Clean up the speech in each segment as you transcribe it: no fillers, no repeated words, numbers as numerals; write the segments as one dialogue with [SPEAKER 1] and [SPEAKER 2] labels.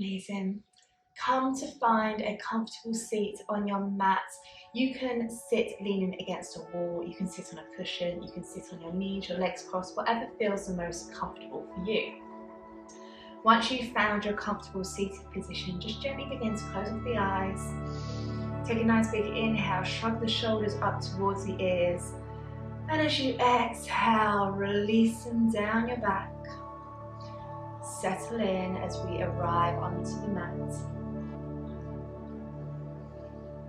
[SPEAKER 1] Amazing. Come to find a comfortable seat on your mat. You can sit leaning against a wall, you can sit on a cushion, you can sit on your knees, your legs crossed, whatever feels the most comfortable for you. Once you've found your comfortable seated position, just gently begin to close off the eyes. Take a nice big inhale, shrug the shoulders up towards the ears. And as you exhale, release them down your back. Settle in as we arrive onto the mat.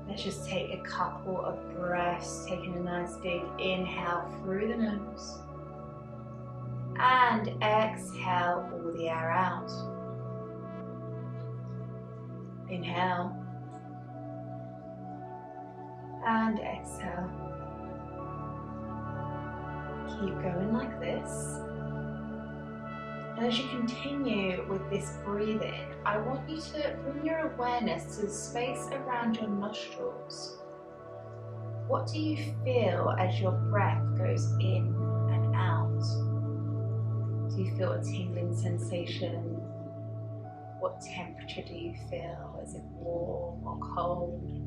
[SPEAKER 1] Let's just take a couple of breaths, taking a nice big inhale through the nose. And exhale all the air out. Inhale. And exhale. Keep going like this. And as you continue with this breathing, I want you to bring your awareness to the space around your nostrils. What do you feel as your breath goes in and out? Do you feel a tingling sensation? What temperature do you feel? Is it warm or cold?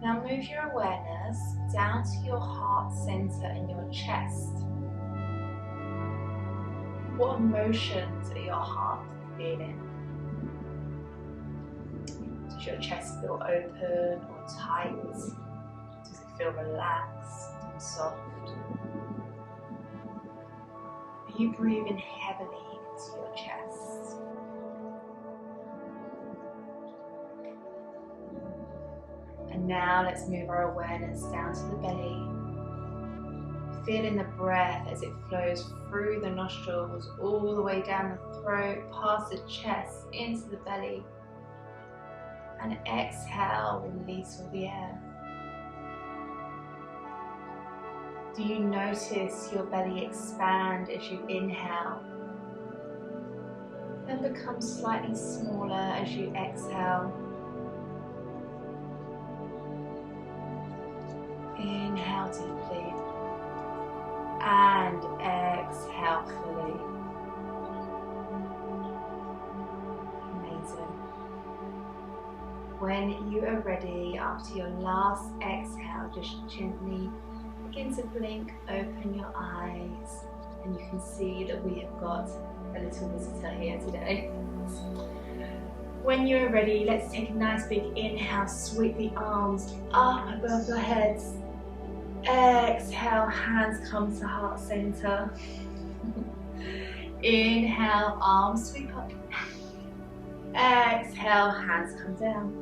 [SPEAKER 1] Now move your awareness down to your heart center in your chest. What emotions are your heart feeling? Does your chest feel open or tight? Does it feel relaxed and soft? Are you breathing heavily into your chest? And now let's move our awareness down to the belly. Feeling the breath as it flows through the nostrils, all the way down the throat, past the chest, into the belly. And exhale, release all the air. Do you notice your belly expand as you inhale? Then become slightly smaller as you exhale. Inhale deeply and exhale fully. Amazing. When you are ready, after your last exhale, just gently begin to blink, open your eyes, and you can see that we have got a little visitor here today. When you're ready, let's take a nice big inhale, sweep the arms up above your heads. Exhale, hands come to heart center. Inhale, arms sweep up. Exhale, hands come down.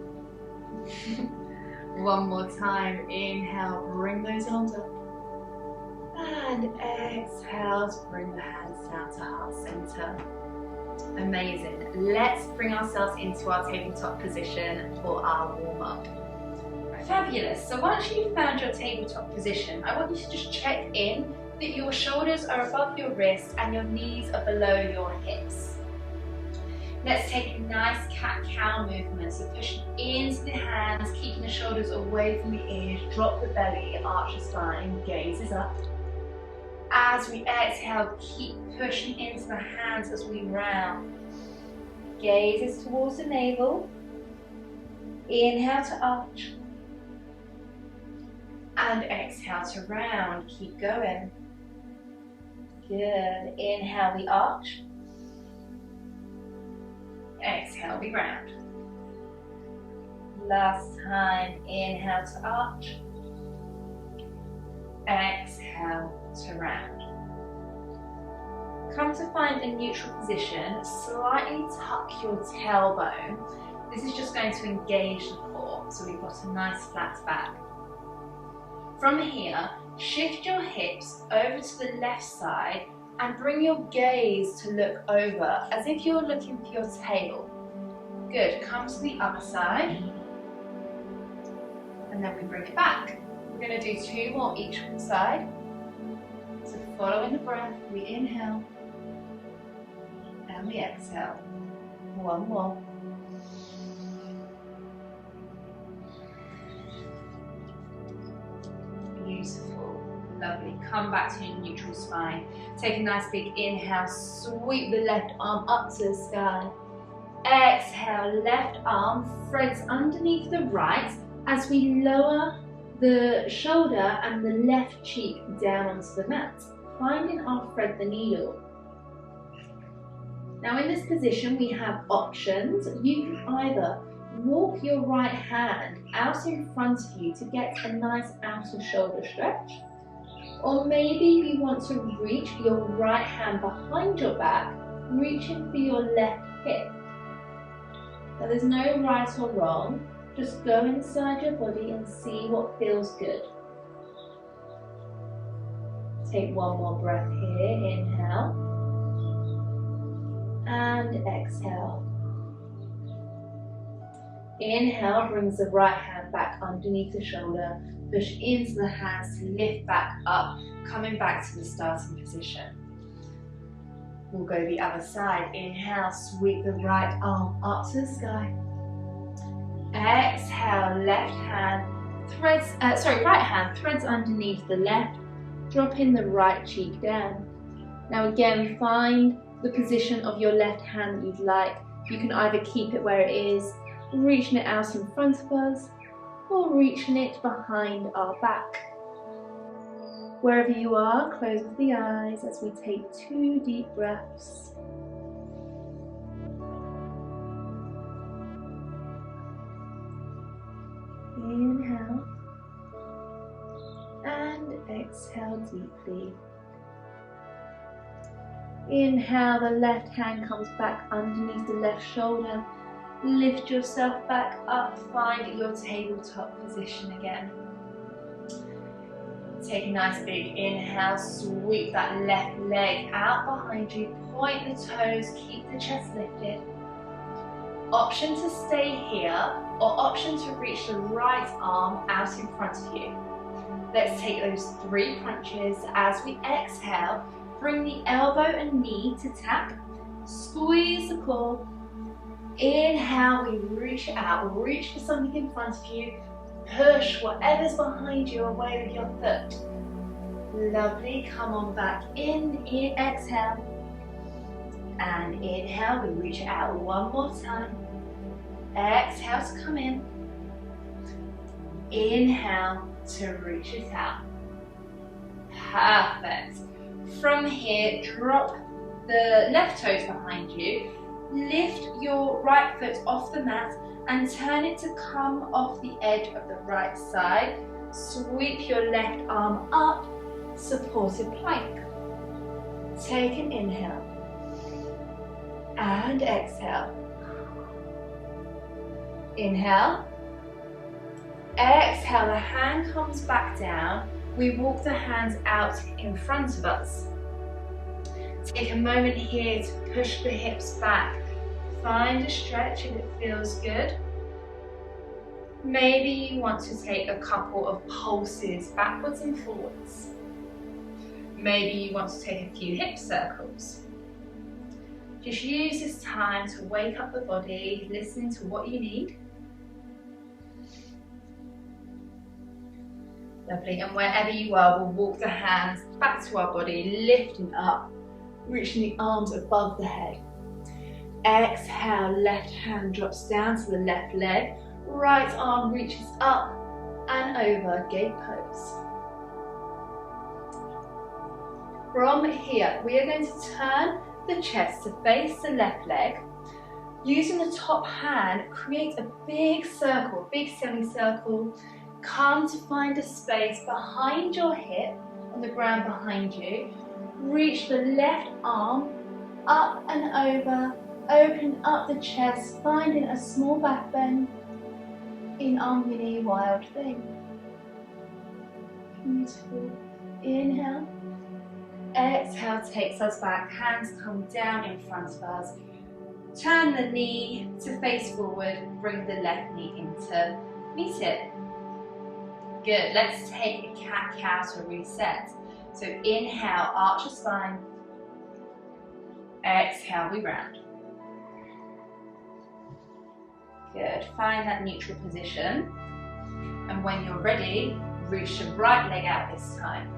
[SPEAKER 1] One more time, inhale, bring those arms up. And exhale, bring the hands down to heart center. Amazing. Let's bring ourselves into our tabletop position for our warm-up. Fabulous. So once you've found your tabletop position, I want you to just check in that your shoulders are above your wrists and your knees are below your hips. Let's take a nice cat-cow movement. So pushing into the hands, keeping the shoulders away from the ears, drop the belly, arch the spine, gaze is up. As we exhale, keep pushing into the hands as we round. Gaze is towards the navel. Inhale to arch. And exhale to round. Keep going. Good. Inhale, we arch. Exhale, we round. Last time. Inhale to arch. Exhale to round. Come to find a neutral position. Slightly tuck your tailbone. This is just going to engage the core. So we've got a nice flat back. From here, shift your hips over to the left side and bring your gaze to look over as if you're looking for your tail. Good. Come to the other side. And then we bring it back. We're going to do 2 more each side. So following the breath, we inhale and we exhale. 1 more. Beautiful. Lovely. Come back to your neutral spine. Take a nice big inhale. Sweep the left arm up to the sky. Exhale, left arm threads underneath the right as we lower the shoulder and the left cheek down onto the mat, finding our thread the needle. Now in this position we have options. You can either walk your right hand out in front of you to get a nice outer shoulder stretch, or maybe you want to reach your right hand behind your back, reaching for your left hip. Now there's no right or wrong, just go inside your body and see what feels good. Take one more breath here, inhale and exhale. Inhale brings the right hand back underneath the shoulder, push into the hands to lift back up, coming back to the starting position. We'll go the other side. Inhale, sweep the right arm up to the sky. Exhale, right hand threads underneath the left, dropping the right cheek down. Now again, find the position of your left hand that you'd like. You can either keep it where it is, reaching it out in front of us, or reaching it behind our back. Wherever you are, close the eyes as we take 2 deep breaths. Inhale and exhale deeply. Inhale, the left hand comes back underneath the left shoulder. Lift yourself back up, find your tabletop position again. Take a nice big inhale, sweep that left leg out behind you, point the toes, keep the chest lifted. Option to stay here, or option to reach the right arm out in front of you. Let's take those 3 crunches. As we exhale, bring the elbow and knee to tap, squeeze the core. Inhale, we reach out, reach for something in front of you, push whatever's behind you away with your foot. Lovely, come on back in, exhale, and inhale, we reach out one more time. Exhale to come in, inhale to reach it out. Perfect. From here, drop the left toes behind you, lift your right foot off the mat and turn it to come off the edge of the right side. Sweep your left arm up, supported plank. Take an inhale and exhale. Inhale, exhale, the hand comes back down. We walk the hands out in front of us. Take a moment here to push the hips back. Find a stretch if it feels good. Maybe you want to take a couple of pulses backwards and forwards. Maybe you want to take a few hip circles. Just use this time to wake up the body, listen to what you need. Lovely, and wherever you are, we'll walk the hands back to our body, lifting up, reaching the arms above the head. Exhale, left hand drops down to the left leg, right arm reaches up and over, gate pose. From here, we are going to turn the chest to face the left leg. Using the top hand, create a big circle, big semicircle. Come to find a space behind your hip, on the ground behind you. Reach the left arm up and over, open up the chest, finding a small back bend in our mini wild thing. Beautiful. Inhale. Exhale takes us back, hands come down in front of us. Turn the knee to face forward, bring the left knee into meet it. Good, let's take a cat-cow to reset. So inhale, arch your spine. Exhale, we round. Good, find that neutral position. And when you're ready, reach the right leg out this time.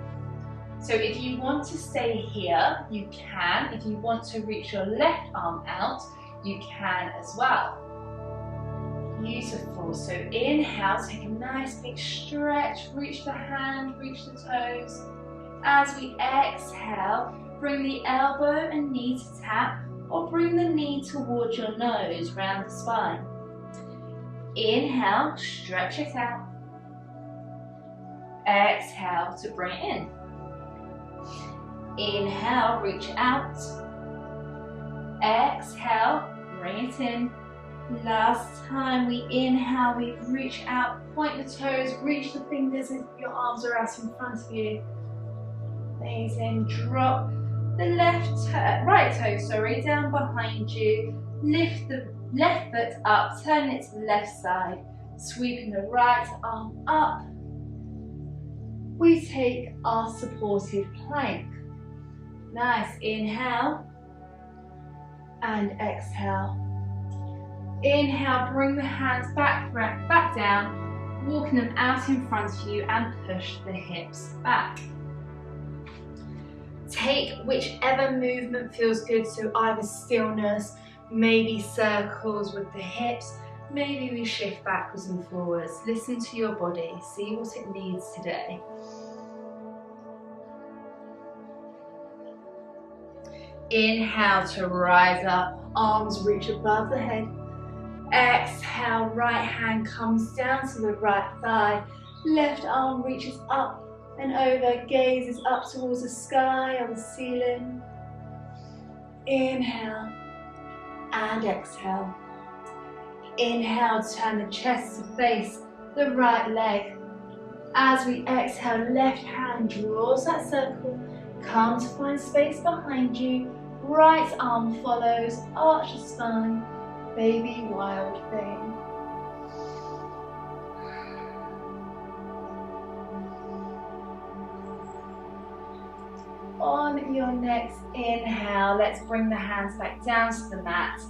[SPEAKER 1] So if you want to stay here, you can. If you want to reach your left arm out, you can as well. Beautiful. So inhale, take a nice big stretch, reach the hand, reach the toes. As we exhale, bring the elbow and knee to tap, or bring the knee towards your nose, round the spine. Inhale, stretch it out. Exhale to bring it in. Inhale, reach out. Exhale, bring it in. Last time we inhale, we reach out, point the toes, reach the fingers if your arms are out in front of you. Amazing. Drop the right toe, down behind you. Lift the left foot up, turn it to the left side. Sweeping the right arm up. We take our supported plank. Nice. Inhale and exhale. Inhale, bring the hands back down, walking them out in front of you and push the hips back. Take whichever movement feels good, so either stillness, maybe circles with the hips, maybe we shift backwards and forwards. Listen to your body, see what it needs today. Inhale to rise up, arms reach above the head. Exhale, right hand comes down to the right thigh, left arm reaches up and over, gazes up towards the sky or the ceiling. Inhale and exhale. Inhale, turn the chest to face the right leg. As we exhale, left hand draws that circle, come to find space behind you, right arm follows, arch the spine. Baby wild thing. On your next inhale, let's bring the hands back down to the mat.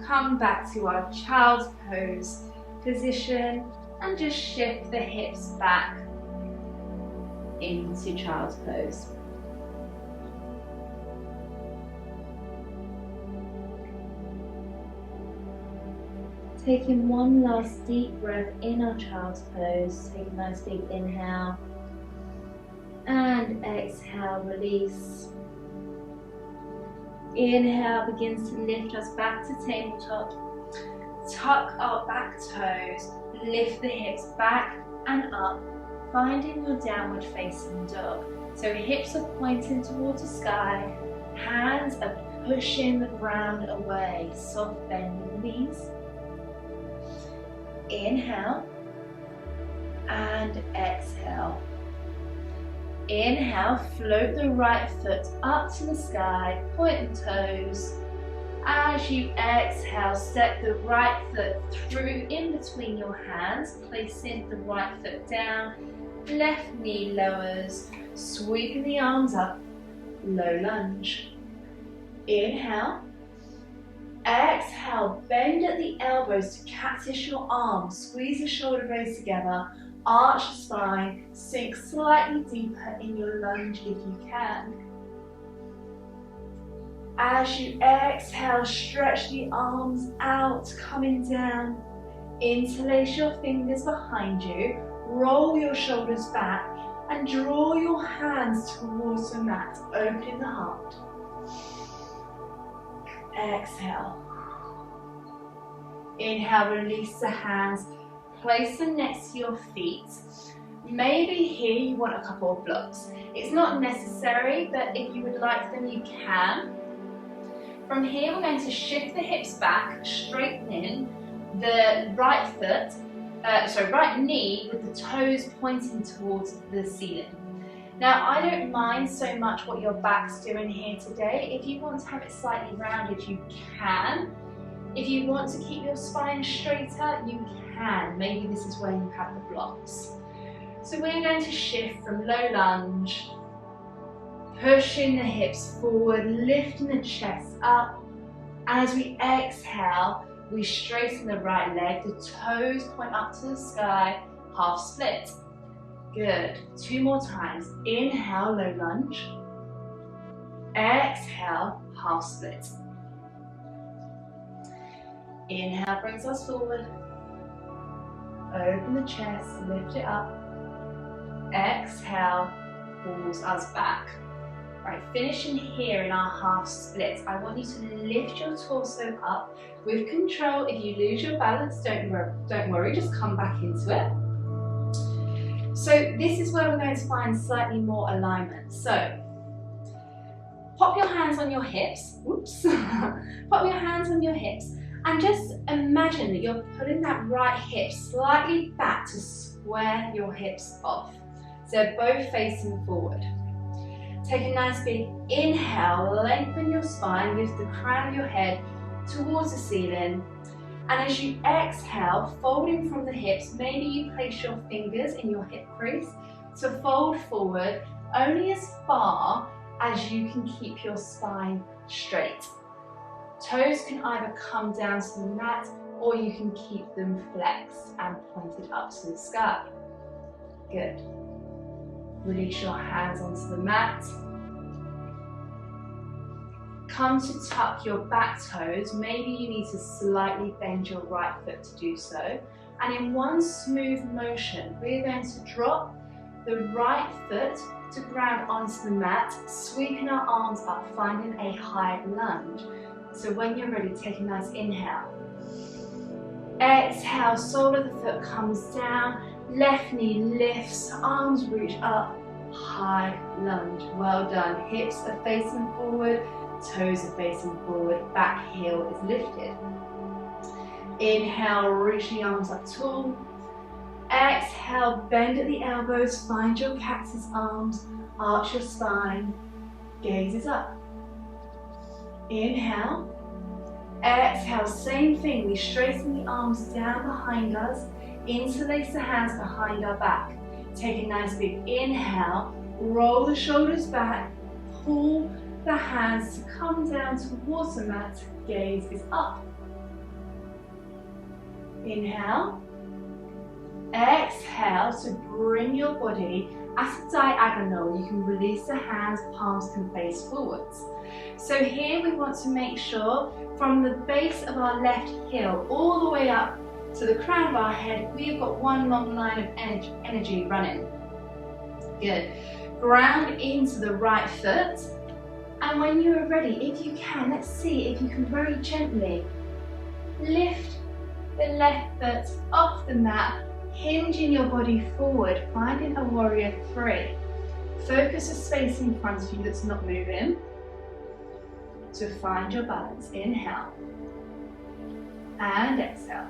[SPEAKER 1] Come back to our child's pose position and just shift the hips back into child's pose. Taking one last deep breath in our child's pose. Take a nice deep inhale and exhale, release. Inhale begins to lift us back to tabletop. Tuck our back toes, lift the hips back and up, finding your downward facing dog. So hips are pointing towards the sky, hands are pushing the ground away, soft bend in the knees. Inhale and exhale. Inhale, float the right foot up to the sky, point the toes. As you exhale, step the right foot through in between your hands, placing the right foot down, left knee lowers, sweeping the arms up, low lunge. Inhale. Exhale, bend at the elbows to catfish your arms, squeeze the shoulder blades together, arch the spine, sink slightly deeper in your lunge if you can. As you exhale, stretch the arms out, coming down. Interlace your fingers behind you, roll your shoulders back, and draw your hands towards the mat, opening the heart. Exhale. Inhale, release the hands, place them next to your feet. Maybe here you want a couple of blocks. It's not necessary, but if you would like them, you can. From here, we're going to shift the hips back, straighten in the right knee with the toes pointing towards the ceiling. Now, I don't mind so much what your back's doing here today. If you want to have it slightly rounded, you can. If you want to keep your spine straighter, you can. Maybe this is where you have the blocks. So we're going to shift from low lunge, pushing the hips forward, lifting the chest up. As we exhale, we straighten the right leg, the toes point up to the sky, half split. Good. 2 more times. Inhale, low lunge. Exhale, half split. Inhale brings us forward. Open the chest, lift it up. Exhale, pulls us back. Right, finishing here in our half split, I want you to lift your torso up with control. If you lose your balance, don't worry, just come back into it. So this is where we're going to find slightly more alignment. So pop your hands on your hips. Oops. Pop your hands on your hips and just imagine that you're pulling that right hip slightly back to square your hips off. So both facing forward. Take a nice big inhale, lengthen your spine, lift the crown of your head towards the ceiling. And as you exhale, folding from the hips, maybe you place your fingers in your hip crease to fold forward only as far as you can keep your spine straight. Toes can either come down to the mat or you can keep them flexed and pointed up to the sky. Good. Release your hands onto the mat. Come to tuck your back toes. Maybe you need to slightly bend your right foot to do so. And in one smooth motion, we're going to drop the right foot to ground onto the mat, sweeping our arms up, finding a high lunge. So when you're ready, take a nice inhale. Exhale, sole of the foot comes down, left knee lifts, arms reach up, high lunge. Well done. Hips are facing forward, toes are facing forward, back heel is lifted. Inhale, reach the arms up tall. Exhale, bend at the elbows, find your cactus arms, arch your spine, gaze is up. Inhale. Exhale, same thing, we straighten the arms down behind us, interlace the hands behind our back. Take a nice big inhale, roll the shoulders back, pull the hands to come down towards the mat, gaze is up. Inhale. Exhale to bring your body at a diagonal. You can release the hands, palms can face forwards. So here we want to make sure from the base of our left heel all the way up to the crown of our head, we've got one long line of energy running. Good. Ground into the right foot. And when you're ready, if you can, let's see if you can very gently lift the left foot off the mat, hinging your body forward, finding a warrior 3. Focus the space in front of you that's not moving to find your balance. Inhale and exhale.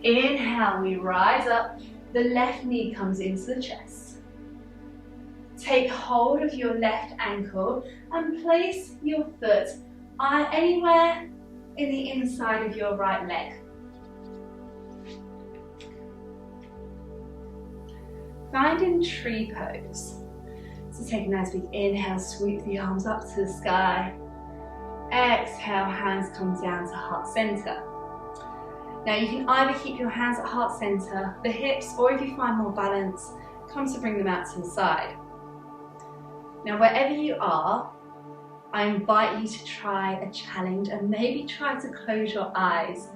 [SPEAKER 1] Inhale, we rise up, the left knee comes into the chest. Take hold of your left ankle and place your foot anywhere in the inside of your right leg. Finding tree pose. So take a nice big inhale, sweep the arms up to the sky. Exhale, hands come down to heart center. Now you can either keep your hands at heart center, the hips, or if you find more balance, come to bring them out to the side. Now wherever you are, I invite you to try a challenge and maybe try to close your eyes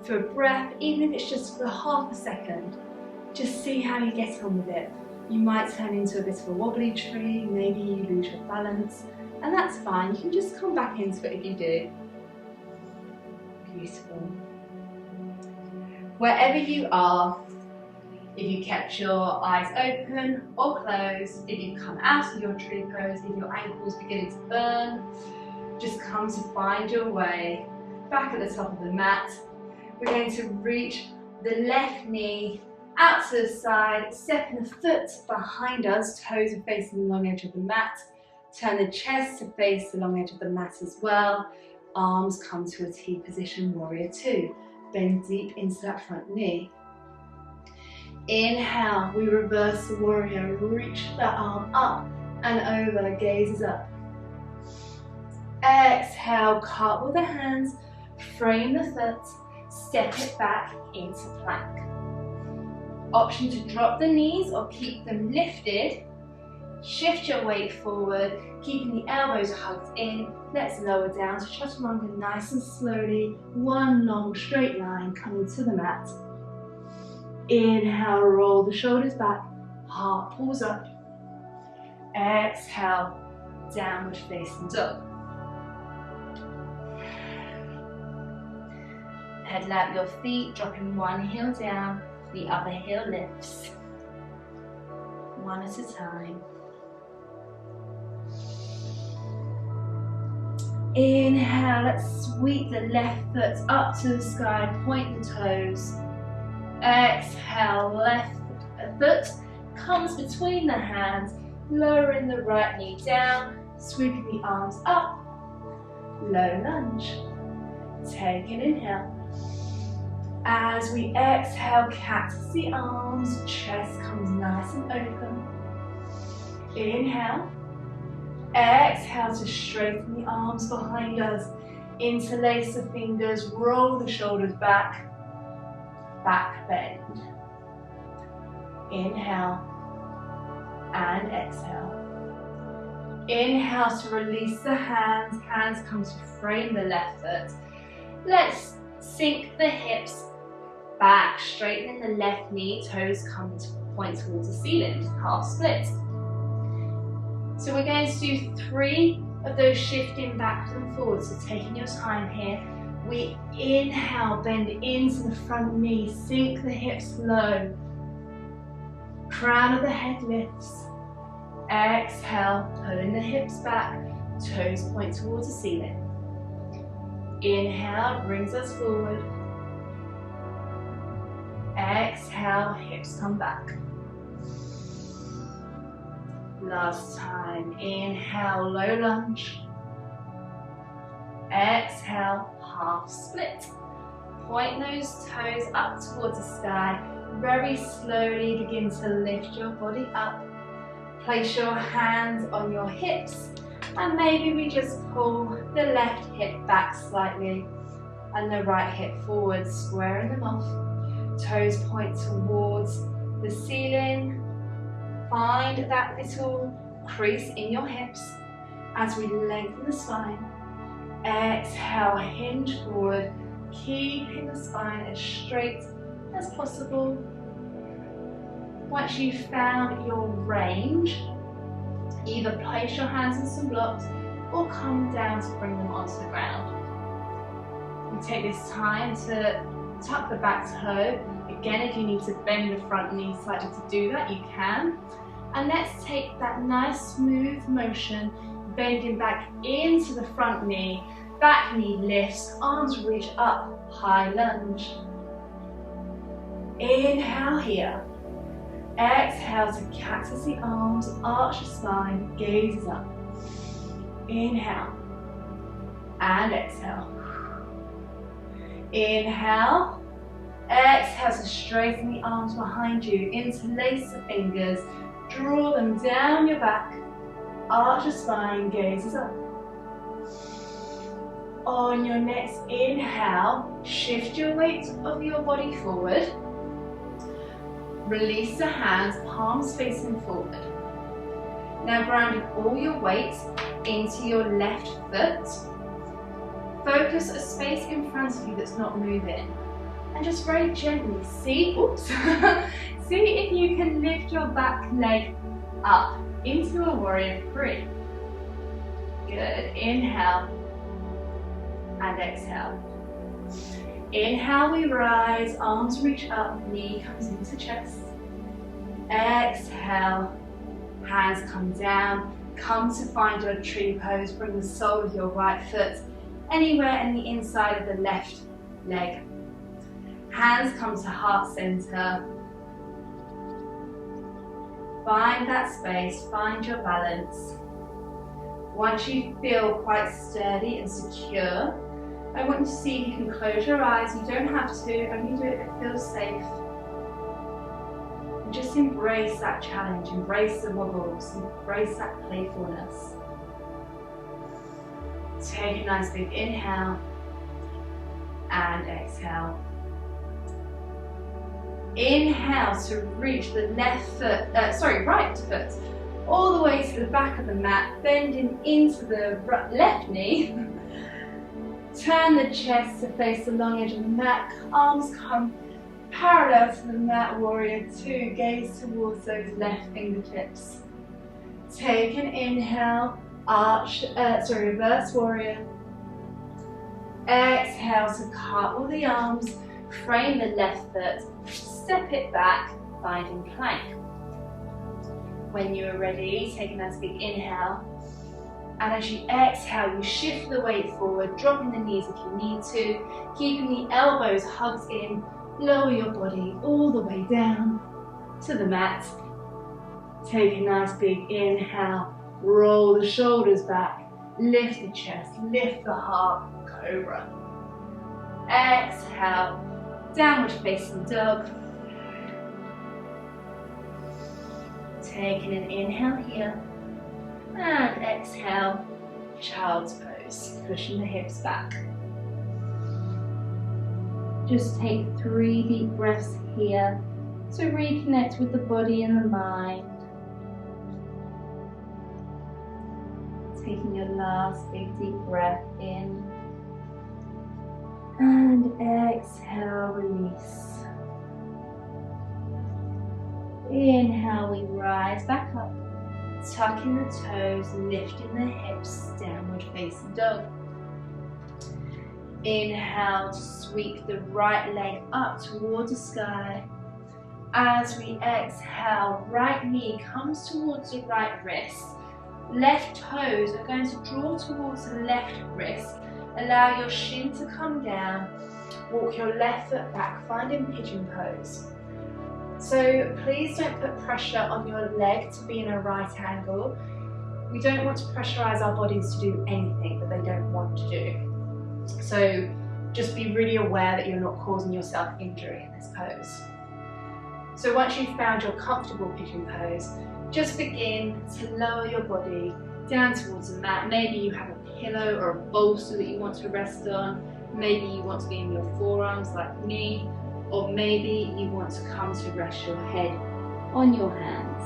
[SPEAKER 1] for a breath, even if it's just for half a second. Just see how you get on with it. You might turn into a bit of a wobbly tree, maybe you lose your balance, and that's fine. You can just come back into it if you do. Beautiful. Wherever you are, if you kept your eyes open or closed, if you come out of your tree pose, if your ankles beginning to burn, just come to find your way back at the top of the mat. We're going to reach the left knee out to the side, stepping the foot behind us, toes are facing the long edge of the mat. Turn the chest to face the long edge of the mat as well. Arms come to a T position, warrior 2. Bend deep into that front knee. Inhale, we reverse the warrior, reach that arm up and over, gaze is up. Exhale, cartwheel the hands, frame the foot, step it back into plank. Option to drop the knees or keep them lifted. Shift your weight forward, keeping the elbows hugged in. Let's lower down to chaturanga nice and slowly. One long straight line coming to the mat. Inhale, roll the shoulders back, heart pulls up. Exhale, downward facing dog. Headlamp your feet, dropping one heel down, the other heel lifts. One at a time. Inhale, let's sweep the left foot up to the sky, point the toes. Exhale, left foot comes between the hands, lowering the right knee down, sweeping the arms up, low lunge. Take an inhale. As we exhale, cactus the arms, chest comes nice and open. Inhale. Exhale to straighten the arms behind us. Interlace the fingers, roll the shoulders back. Back bend. Inhale and exhale. Inhale to release the hands. Hands come to frame the left foot. Let's sink the hips back, straightening the left knee. Toes come to point towards the ceiling, half split. So we're going to do 3 of those shifting backwards and forwards. So taking your time here. We inhale, bend into the front knee, sink the hips low. Crown of the head lifts. Exhale, pulling the hips back, toes point towards the ceiling. Inhale, brings us forward. Exhale, hips come back. Last time, inhale, low lunge. Exhale, half split. Point those toes up towards the sky. Very slowly begin to lift your body up. Place your hands on your hips, and maybe we just pull the left hip back slightly and the right hip forward, squaring them off. Toes point towards the ceiling. Find that little crease in your hips as we lengthen the spine. Exhale, hinge forward, keeping the spine as straight as possible. Once you've found your range, either place your hands on some blocks or come down to bring them onto the ground. You take this time to tuck the back toe. Again, if you need to bend the front knee slightly to do that, you can. And let's take that nice smooth motion, bending back into the front knee. Back knee lifts, arms reach up, high lunge. Inhale here. Exhale to cactus the arms, arch the spine, gaze up. Inhale and exhale. Inhale. Exhale to straighten the arms behind you. Interlace the fingers. Draw them down your back. Arch the spine, gazes up. On your next inhale, shift your weight of your body forward. Release the hands, palms facing forward. Now grounding all your weight into your left foot. Focus a space in front of you that's not moving. And just very gently see if you can lift your back leg up into a warrior 3. Good. Inhale and exhale. Inhale, we rise, arms reach up, knee comes into chest. Exhale, hands come down, come to find your tree pose, bring the sole of your right foot anywhere in the inside of the left leg. Hands come to heart center. Find that space, find your balance. Once you feel quite sturdy and secure, I want you to see if you can close your eyes. You don't have to, only do it if it feels safe. And just embrace that challenge, embrace the wobbles, embrace that playfulness. Take a nice big inhale and exhale. Inhale to reach the right foot all the way to the back of the mat, bending into the left knee. Turn the chest to face the long edge of the mat. Arms come parallel to the mat, warrior two. Gaze towards those left fingertips. Take an inhale, reverse warrior. Exhale to cartwheel the arms, frame the left foot, step it back, finding plank. When you are ready, take a nice big inhale. And as you exhale, you shift the weight forward, dropping the knees if you need to, keeping the elbows hugged in, lower your body all the way down to the mat. Take a nice big inhale, roll the shoulders back, lift the chest, lift the heart, cobra. Exhale, downward facing dog. Taking an inhale here. And exhale, child's pose, pushing the hips back. Just take 3 deep breaths here to reconnect with the body and the mind. Taking your last big deep breath in. And exhale, release. Inhale, we rise back up. Tucking the toes, lifting the hips, downward facing dog. Inhale to sweep the right leg up towards the sky. As we exhale, right knee comes towards the right wrist. Left toes are going to draw towards the left wrist. Allow your shin to come down. Walk your left foot back, finding pigeon pose. So please don't put pressure on your leg to be in a right angle. We don't want to pressurize our bodies to do anything that they don't want to do. So just be really aware that you're not causing yourself injury in this pose. So once you've found your comfortable pigeon pose, just begin to lower your body down towards the mat. Maybe you have a pillow or a bolster that you want to rest on. Maybe you want to be in your forearms like me. Or maybe you want to come to rest your head on your hands.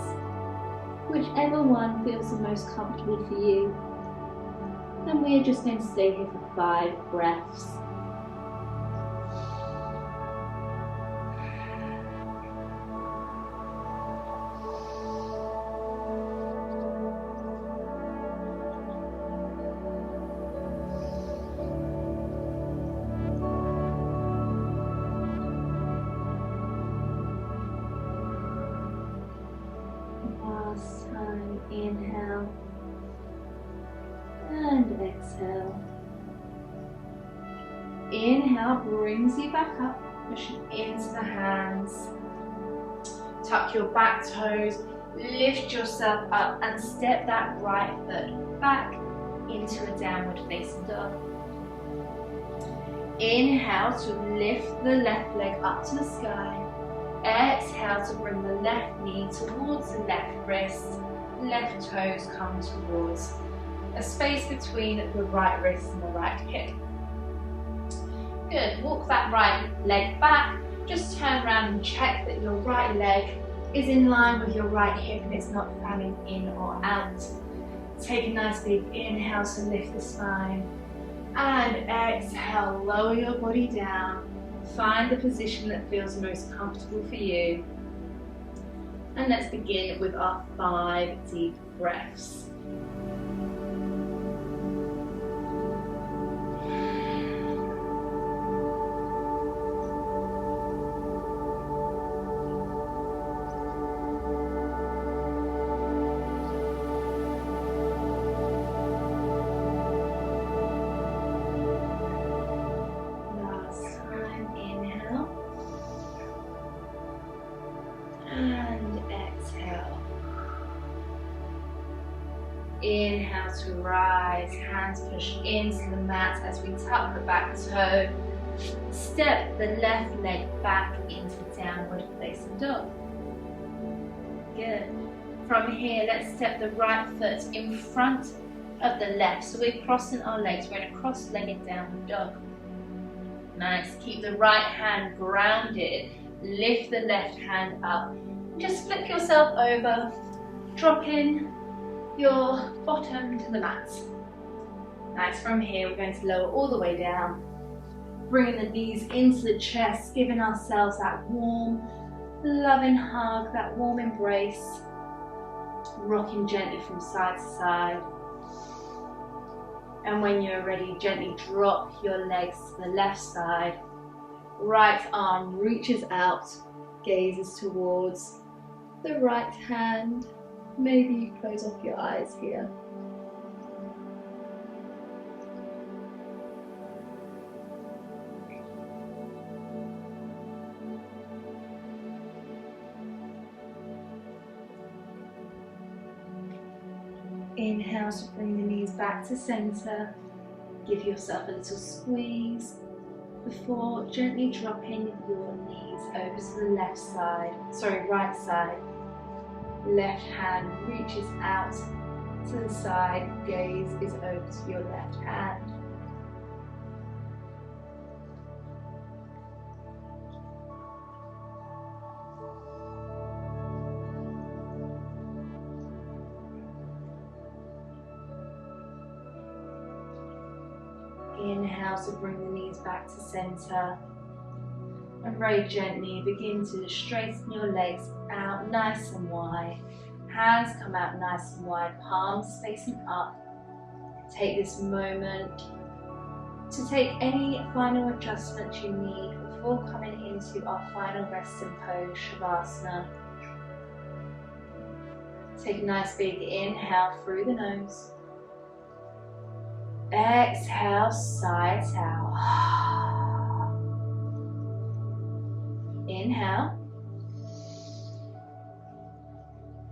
[SPEAKER 1] Whichever one feels the most comfortable for you. And we're just going to stay here for 5 breaths. Inhale and exhale. Inhale brings you back up, pushing into the hands. Tuck your back toes, lift yourself up and step that right foot back into a downward facing dog. Inhale to lift the left leg up to the sky. Exhale to bring the left knee towards the left wrist. Left toes come towards a space between the right wrist and the right hip. Good, walk that right leg back. Just turn around and check that your right leg is in line with your right hip and it's not fanning in or out. Take a nice big inhale to lift the spine. And exhale, lower your body down. Find the position that feels most comfortable for you. And let's begin with our 5 deep breaths. Inhale to rise, hands push into the mat as we tuck the back toe. Step the left leg back into downward facing dog. Good. From here, let's step the right foot in front of the left. So we're crossing our legs. We're in a cross-legged downward dog. Nice. Keep the right hand grounded. lift the left hand up. Just flip yourself over, dropping your bottom to the mat. Nice, from here we're going to lower all the way down, bringing the knees into the chest, giving ourselves that warm, loving hug, that warm embrace, rocking gently from side to side. And when you're ready, gently drop your legs to the left side. Right arm reaches out, gazes towards the right hand. Maybe you close off your eyes here. Inhale to bring the knees back to center. Give yourself a little squeeze before gently dropping your knees over to the left side, right side. Left hand reaches out to the side, gaze is over to your left hand. Inhale to bring the knees back to center, and very gently begin to straighten your legs out nice and wide. Hands come out nice and wide, palms facing up. Take this moment to take any final adjustments you need before coming into our final resting pose, Shavasana. Take a nice big inhale through the nose. Exhale, sides out. Inhale.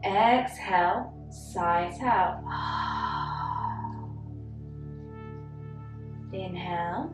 [SPEAKER 1] Exhale, sides out. Inhale.